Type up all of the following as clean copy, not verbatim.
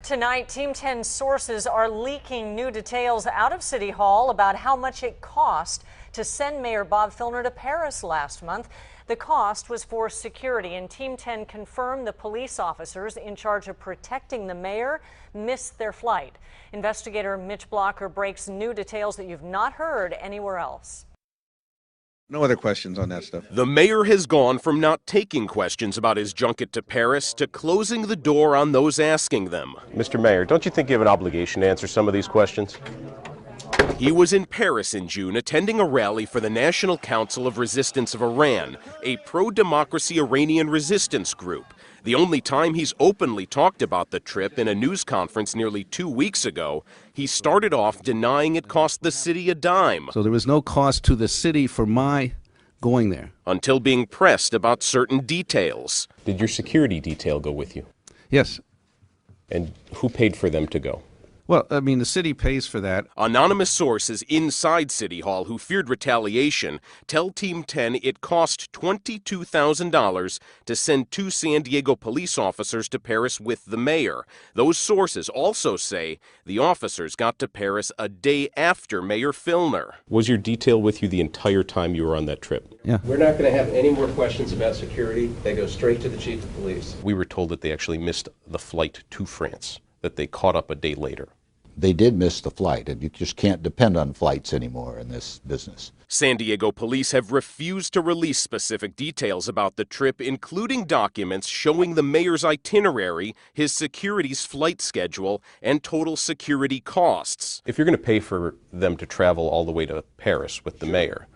Tonight, Team 10 sources are leaking new details out of City Hall about how much it cost to send Mayor Bob Filner to Paris last month. The cost was for security, and Team 10 confirmed the police officers in charge of protecting the mayor missed their flight. Investigator Mitch Blocker breaks new details that you've not heard anywhere else. No other questions on that stuff. The mayor has gone from not taking questions about his junket to Paris to closing the door on those asking them. Mr. Mayor, don't you think you have an obligation to answer some of these questions? He was in Paris in June attending a rally for the National Council of Resistance of Iran, a pro-democracy Iranian resistance group. The only time he's openly talked about the trip in a news conference nearly 2 weeks ago, he started off denying it cost the city a dime. So there was no cost to the city for my going there. Until being pressed about certain details. Did your security detail go with you? Yes. And who paid for them to go? Well, I mean, the city pays for that. Anonymous sources inside City Hall who feared retaliation tell Team 10 it cost $22,000 to send 2 San Diego police officers to Paris with the mayor. Those sources also say the officers got to Paris a day after Mayor Filner. Was your detail with you the entire time you were on that trip? Yeah. We're not going to have any more questions about security. They go straight to the chief of police. We were told that they actually missed the flight to France, that they caught up a day later. They did miss the flight, and you just can't depend on flights anymore in this business. San Diego police have refused to release specific details about the trip, including documents showing the mayor's itinerary, his security's flight schedule, and total security costs. If you're going to pay for them to travel all the way to Paris with the mayor,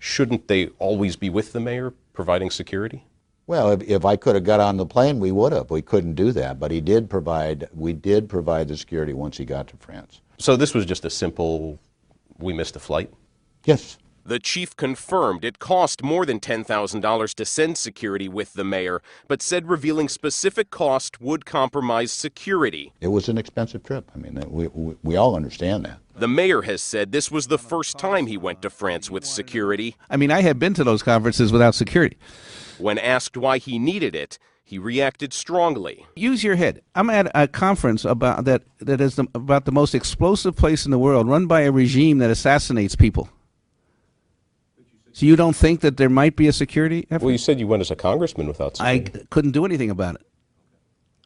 shouldn't they always be with the mayor providing security? Well, if I could have got on the plane, we would have. We couldn't do that, but we did provide the security once he got to France. So this was just a simple, we missed a flight? Yes. The chief confirmed it cost more than $10,000 to send security with the mayor, but said revealing specific cost would compromise security. It was an expensive trip. I mean, we all understand that. The mayor has said this was the first time he went to France with security. I mean, I have been to those conferences without security. When asked why he needed it, he reacted strongly. Use your head. I'm at a conference about that is about the most explosive place in the world, run by a regime that assassinates people. So you don't think that there might be a security effort? Well, you said you went as a congressman without security. I couldn't do anything about it.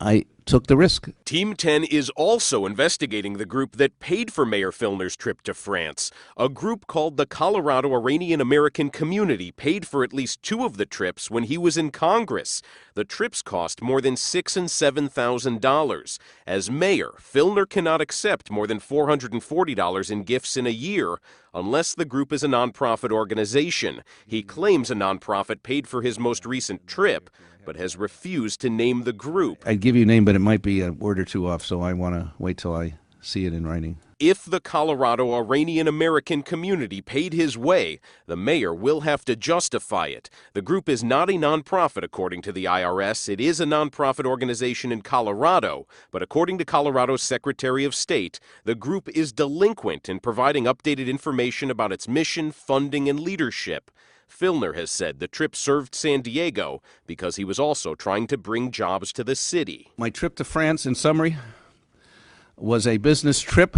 I took the risk. Team 10 is also investigating the group that paid for Mayor Filner's trip to France. A group called the Colorado Iranian American Community paid for at least 2 of the trips when he was in Congress. The trips cost more than $6,000 and $7,000. As mayor, Filner cannot accept more than $440 in gifts in a year unless the group is a nonprofit organization. He claims a nonprofit paid for his most recent trip, but has refused to name the group. I'd give you a name, but it might be a word or two off, so I want to wait till I see it in writing. If the Colorado Iranian American Community paid his way, the mayor will have to justify it. The group is not a nonprofit, according to the IRS. It is a nonprofit organization in Colorado, but according to Colorado's Secretary of State, the group is delinquent in providing updated information about its mission, funding, and leadership. Filner has said the trip served San Diego because he was also trying to bring jobs to the city. My trip to France, in summary, was a business trip.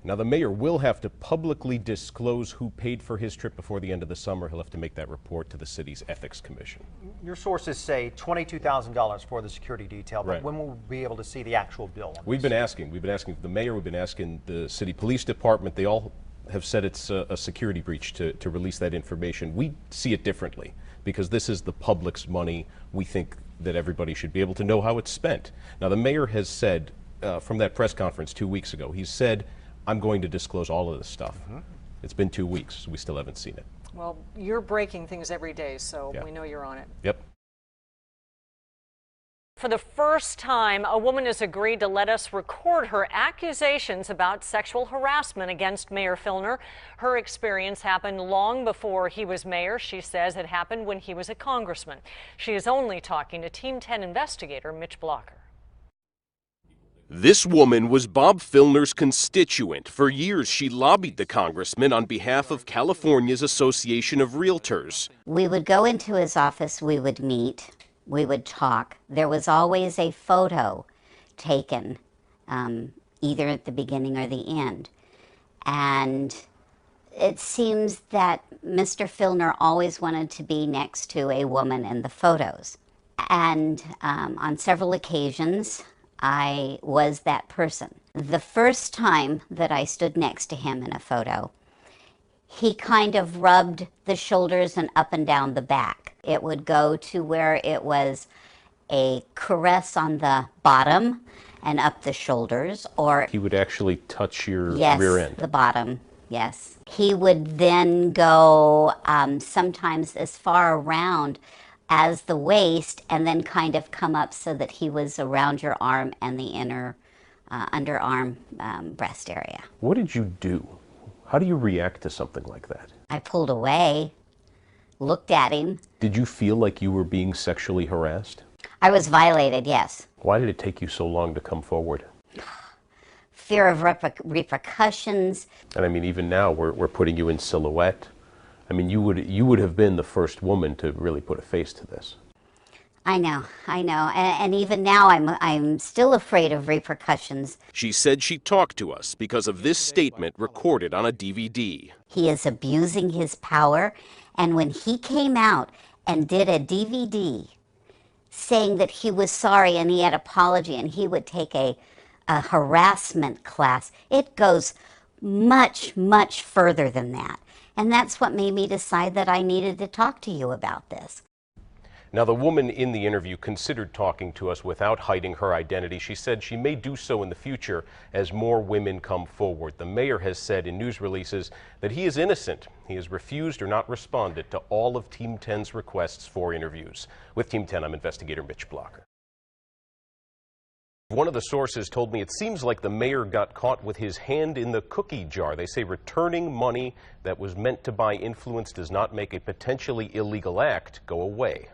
Now, the mayor will have to publicly disclose who paid for his trip before the end of the summer. He'll have to make that report to the city's Ethics Commission. Your sources say $22,000 for the security detail, but Right. when will we be able to see the actual bill? We've been asking the mayor, we've been asking the city police department. They all have said it's a security breach to release that information. We see it differently because this is the public's money. We think that everybody should be able to know how it's spent. Now, the mayor has said from that press conference 2 weeks ago, he said, I'm going to disclose all of this stuff. It's been 2 weeks. We still haven't seen it. Well, you're breaking things every day, so Yeah. we know you're on it. Yep. For the first time, a woman has agreed to let us record her accusations about sexual harassment against Mayor Filner. Her experience happened long before he was mayor. She says it happened when he was a congressman. She is only talking to Team 10 investigator Mitch Blocker. This woman was Bob Filner's constituent. For years, she lobbied the congressman on behalf of California's Association of Realtors. We would go into his office, we would meet, we would talk. There was always a photo taken, either at the beginning or the end. And it seems that Mr. Filner always wanted to be next to a woman in the photos. And on several occasions, I was that person. The first time that I stood next to him in a photo, he kind of rubbed the shoulders and up and down the back. It would go to where it was a caress on the bottom and up the shoulders, or He would actually touch your yes, rear end. the bottom, yes. He would then go sometimes as far around as the waist and then kind of come up so that he was around your arm and the inner underarm breast area. What did you do? How do you react to something like that? I pulled away, looked at him. Did you feel like you were being sexually harassed? I was violated, yes. Why did it take you so long to come forward? Fear of repercussions. And I mean, even now, we're putting you in silhouette. I mean, you would have been the first woman to really put a face to this. I know. And even now, I'm still afraid of repercussions. She said she talked to us because of this statement recorded on a DVD. He is abusing his power, and when he came out and did a DVD saying that he was sorry and he had apology and he would take a harassment class, it goes much, much further than that. And that's what made me decide that I needed to talk to you about this. Now, the woman in the interview considered talking to us without hiding her identity. She said she may do so in the future as more women come forward. The mayor has said in news releases that he is innocent. He has refused or not responded to all of Team 10's requests for interviews. With Team 10, I'm investigator Mitch Blocker. One of the sources told me it seems like the mayor got caught with his hand in the cookie jar. They say returning money that was meant to buy influence does not make a potentially illegal act go away.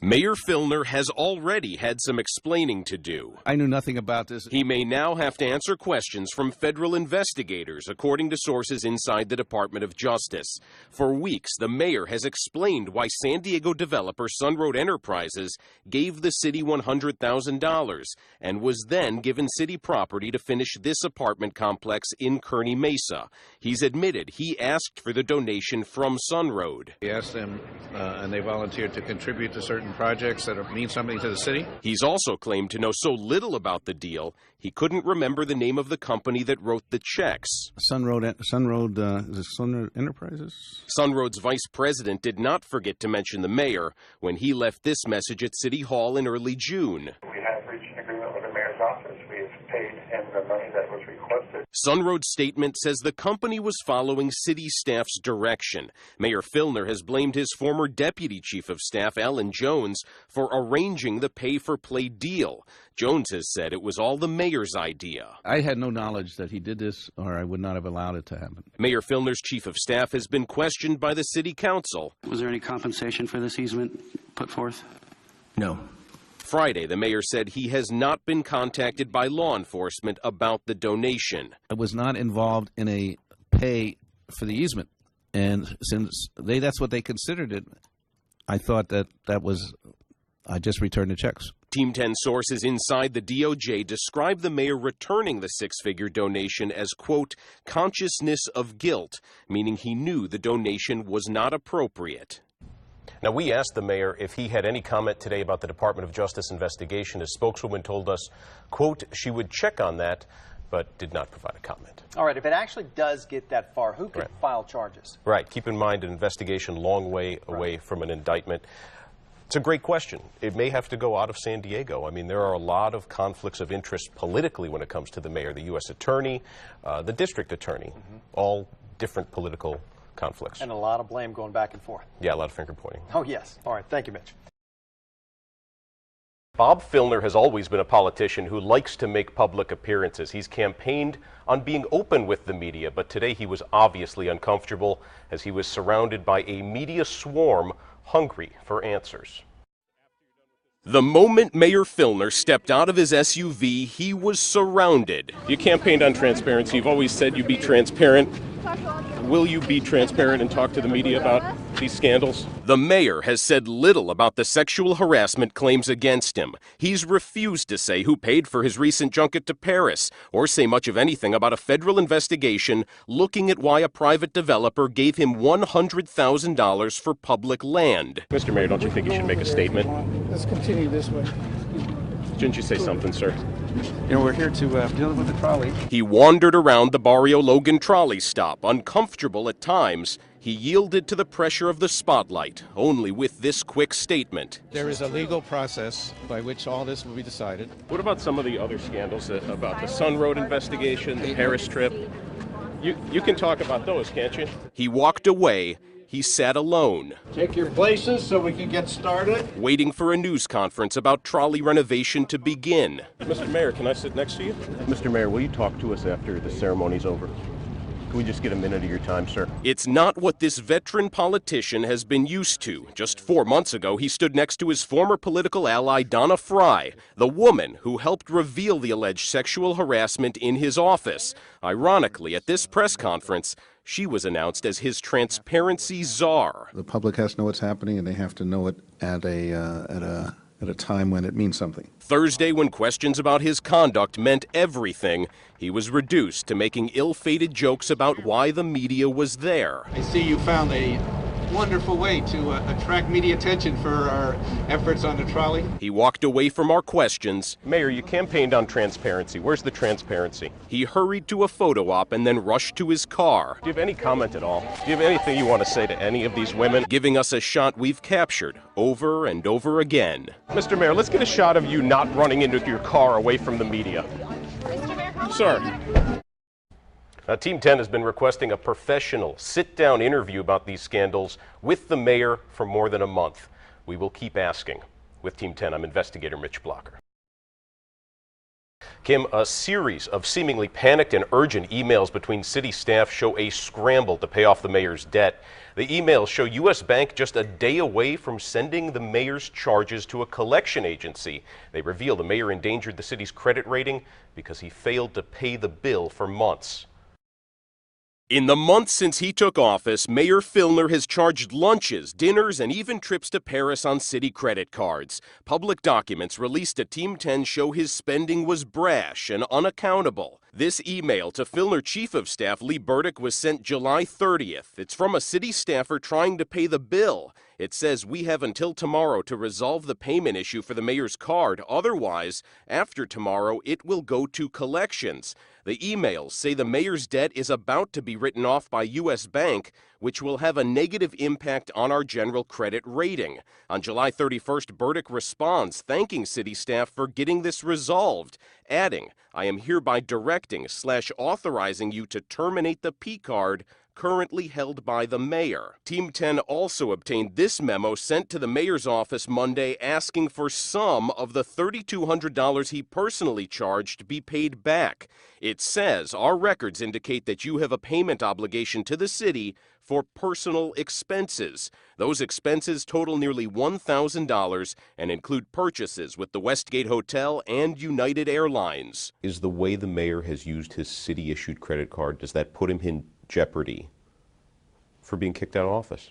Mayor Filner has already had some explaining to do. I knew nothing about this. He may now have to answer questions from federal investigators, according to sources inside the Department of Justice. For weeks, the mayor has explained why San Diego developer Sunroad Enterprises gave the city $100,000 and was then given city property to finish this apartment complex in Kearny Mesa. He's admitted he asked for the donation from Sunroad. We asked them, and they volunteered to contribute to certain projects that mean something to the city. He's also claimed to know so little about the deal, he couldn't remember the name of the company that wrote the checks. Sunroad, is it Filner Enterprises? Sunroad's vice president did not forget to mention the mayor when he left this message at City Hall in early June. We have reached an agreement with the mayor's office. We have paid him the money that was requested. Sunroad's statement says the company was following city staff's direction. Mayor Filner has blamed his former deputy chief of staff, Alan Jones, for arranging the pay-for-play deal. Jones has said it was all the mayor's idea. I had no knowledge that he did this, or I would not have allowed it to happen. Mayor Filner's chief of staff has been questioned by the city council. Was there any compensation for this easement put forth? No. Friday, the mayor said he has not been contacted by law enforcement about the donation. I was not involved in a pay for the easement, and since that's what they considered it, I thought I just returned the checks. Team 10 sources inside the DOJ describe the mayor returning the six-figure donation as, quote, consciousness of guilt, meaning he knew the donation was not appropriate. Now, we asked the mayor if he had any comment today about the Department of Justice investigation. His spokeswoman told us, quote, she would check on that, but did not provide a comment. All right, if it actually does get that far, who can file charges? Right. Keep in mind an investigation long way away from an indictment. It's a great question. It may have to go out of San Diego. I mean, there are a lot of conflicts of interest politically when it comes to the mayor, the U.S. attorney, the district attorney, all different political conflicts. And a lot of blame going back and forth. Yeah, a lot of finger pointing. Oh, yes. All right. Thank you, Mitch. Bob Filner has always been a politician who likes to make public appearances. He's campaigned on being open with the media, but today he was obviously uncomfortable as he was surrounded by a media swarm hungry for answers. The moment Mayor Filner stepped out of his SUV, he was surrounded. You campaigned on transparency. You've always said you'd be transparent. Will you be transparent and talk to the media about these scandals? The mayor has said little about the sexual harassment claims against him. He's refused to say who paid for his recent junket to Paris, or say much of anything about a federal investigation looking at why a private developer gave him $100,000 for public land. Mr. Mayor, don't you think you should make a statement? Let's continue this way. Shouldn't you say something, sir? You know, we're here to deal with the trolley. He wandered around the Barrio Logan trolley stop, uncomfortable at times. He yielded to the pressure of the spotlight, only with this quick statement. There is a legal process by which all this will be decided. What about some of the other scandals about the Sun Road investigation, the Paris trip? You can talk about those, can't you? He walked away. He sat alone. Take your places so we can get started. Waiting for a news conference about trolley renovation to begin. Mr. Mayor, can I sit next to you? Mr. Mayor, will you talk to us after the ceremony's over? Can we just get a minute of your time, sir? It's not what this veteran politician has been used to. Just 4 months ago, he stood next to his former political ally, Donna Fry, the woman who helped reveal the alleged sexual harassment in his office. Ironically, at this press conference, she was announced as his transparency czar. The public has to know what's happening, and they have to know it at a time when it means something. Thursday, when questions about his conduct meant everything, he was reduced to making ill-fated jokes about why the media was there. I see you found a wonderful way to attract media attention for our efforts on the trolley. He walked away from our questions. Mayor, you campaigned on transparency. Where's the transparency? He hurried to a photo op and then rushed to his car. Do you have any comment at all? Do you have anything you want to say to any of these women? Giving us a shot we've captured over and over again. Mr. Mayor, let's get a shot of you not running into your car away from the media. Sir. Now, Team 10 has been requesting a professional sit-down interview about these scandals with the mayor for more than a month. We will keep asking. With Team 10, I'm investigator Mitch Blocker. Kim, a series of seemingly panicked and urgent emails between city staff show a scramble to pay off the mayor's debt. The emails show U.S. Bank just a day away from sending the mayor's charges to a collection agency. They reveal the mayor endangered the city's credit rating because he failed to pay the bill for months. In the months since he took office, Mayor Filner has charged lunches, dinners, and even trips to Paris on city credit cards. Public documents released to Team 10 show his spending was brash and unaccountable. This email to Filner Chief of Staff Lee Burdick was sent July 30th. It's from a city staffer trying to pay the bill. It says, "We have until tomorrow to resolve the payment issue for the mayor's card. Otherwise, after tomorrow, it will go to collections." The emails say the mayor's debt is about to be written off by U.S. Bank, which will have a negative impact on our general credit rating. On July 31st, Burdick responds, thanking city staff for getting this resolved, adding, "I am hereby directing/authorizing you to terminate the P card currently held by the mayor." Team 10 also obtained this memo sent to the mayor's office Monday asking for some of the $3,200 he personally charged be paid back. It says, "Our records indicate that you have a payment obligation to the city for personal expenses. Those expenses total nearly $1,000 and include purchases with the Westgate Hotel and United Airlines." Is the way the mayor has used his city-issued credit card, does that put him in jeopardy for being kicked out of office?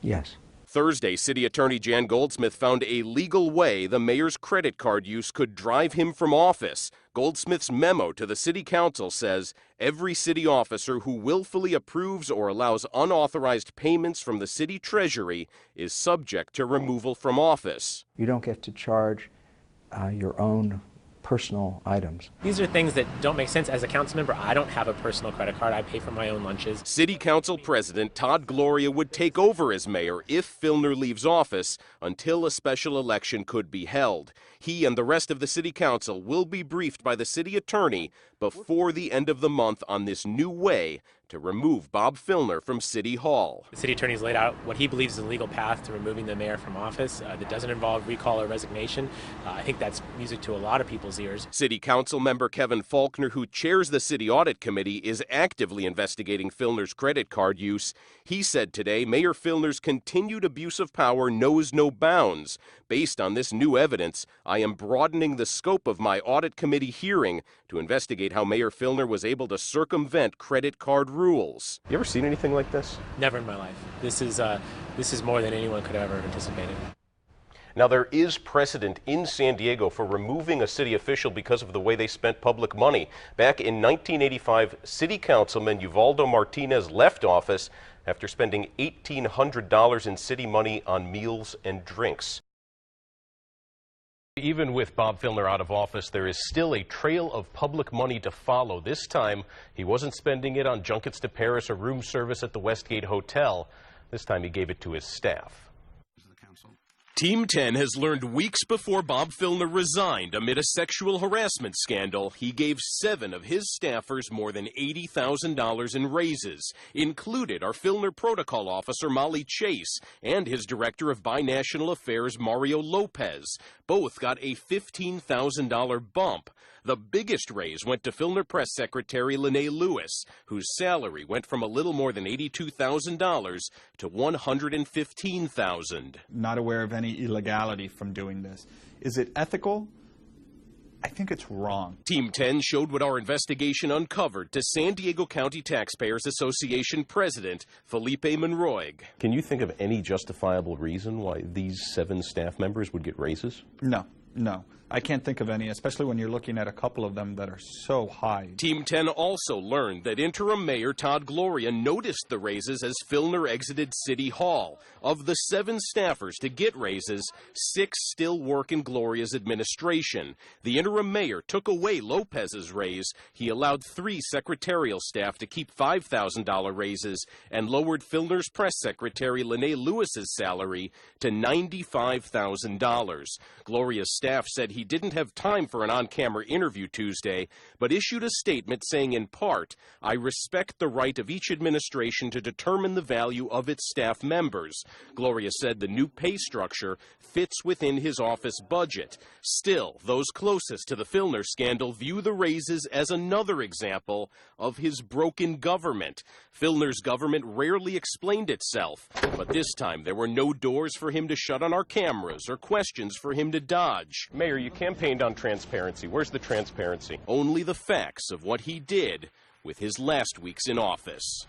Yes. Thursday, City Attorney Jan Goldsmith found a legal way the mayor's credit card use could drive him from office. Goldsmith's memo to the city council says every city officer who willfully approves or allows unauthorized payments from the city treasury is subject to removal from office. You don't get to charge your own personal items. These are things that don't make sense. As a council member, I don't have a personal credit card. I pay for my own lunches. City Council President Todd Gloria would take over as mayor if Filner leaves office until a special election could be held. He and the rest of the City Council will be briefed by the city attorney before the end of the month on this new way to remove Bob Filner from City Hall. The city attorney's laid out what he believes is a legal path to removing the mayor from office that doesn't involve recall or resignation. I think that's music to a lot of people's ears. City Council member Kevin Faulkner, who chairs the City Audit Committee, is actively investigating Filner's credit card use. He said today Mayor Filner's continued abuse of power knows no bounds. Based on this new evidence, I am broadening the scope of my Audit Committee hearing to investigate how Mayor Filner was able to circumvent credit card rules. You ever seen anything like this? Never in my life. This is more than anyone could have ever anticipated. Now, there is precedent in San Diego for removing a city official because of the way they spent public money. Back in 1985, City Councilman Uvaldo Martinez left office after spending $1,800 in city money on meals and drinks. Even with Bob Filner out of office, there is still a trail of public money to follow. This time, he wasn't spending it on junkets to Paris or room service at the Westgate Hotel. This time, he gave it to his staff. Team 10 has learned weeks before Bob Filner resigned amid a sexual harassment scandal, he gave 7 of his staffers more than $80,000 in raises. Included are Filner Protocol Officer Molly Chase and his Director of Binational Affairs Mario Lopez. Both got a $15,000 bump. The biggest raise went to Filner Press Secretary Lene Lewis, whose salary went from a little more than $82,000 to $115,000. Not aware of any illegality from doing this. Is it ethical? I think it's wrong. Team 10 showed what our investigation uncovered to San Diego County Taxpayers Association President Felipe Monroig. Can you think of any justifiable reason why these 7 staff members would get raises? No. I can't think of any, especially when you're looking at a couple of them that are so high. Team 10 also learned that interim mayor Todd Gloria noticed the raises as Filner exited City Hall. Of the 7 staffers to get raises, 6 still work in Gloria's administration. The interim mayor took away Lopez's raise. He allowed 3 secretarial staff to keep $5,000 raises and lowered Filner's press secretary Lene Lewis's salary to $95,000. Gloria's staff said he didn't have time for an on-camera interview Tuesday, but issued a statement saying in part, "I respect the right of each administration to determine the value of its staff members." Gloria said the new pay structure fits within his office budget. Still, those closest to the Filner scandal view the raises as another example of his broken government. Filner's government rarely explained itself, but this time there were no doors for him to shut on our cameras or questions for him to dodge. Mayor, you campaigned on transparency. Where's the transparency? Only the facts of what he did with his last weeks in office.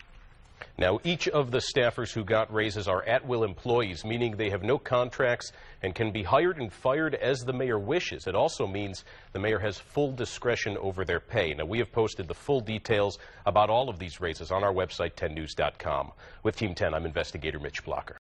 Now, each of the staffers who got raises are at-will employees, meaning they have no contracts and can be hired and fired as the mayor wishes. It also means the mayor has full discretion over their pay. Now, we have posted the full details about all of these raises on our website, 10news.com. With Team 10, I'm investigator Mitch Blocker.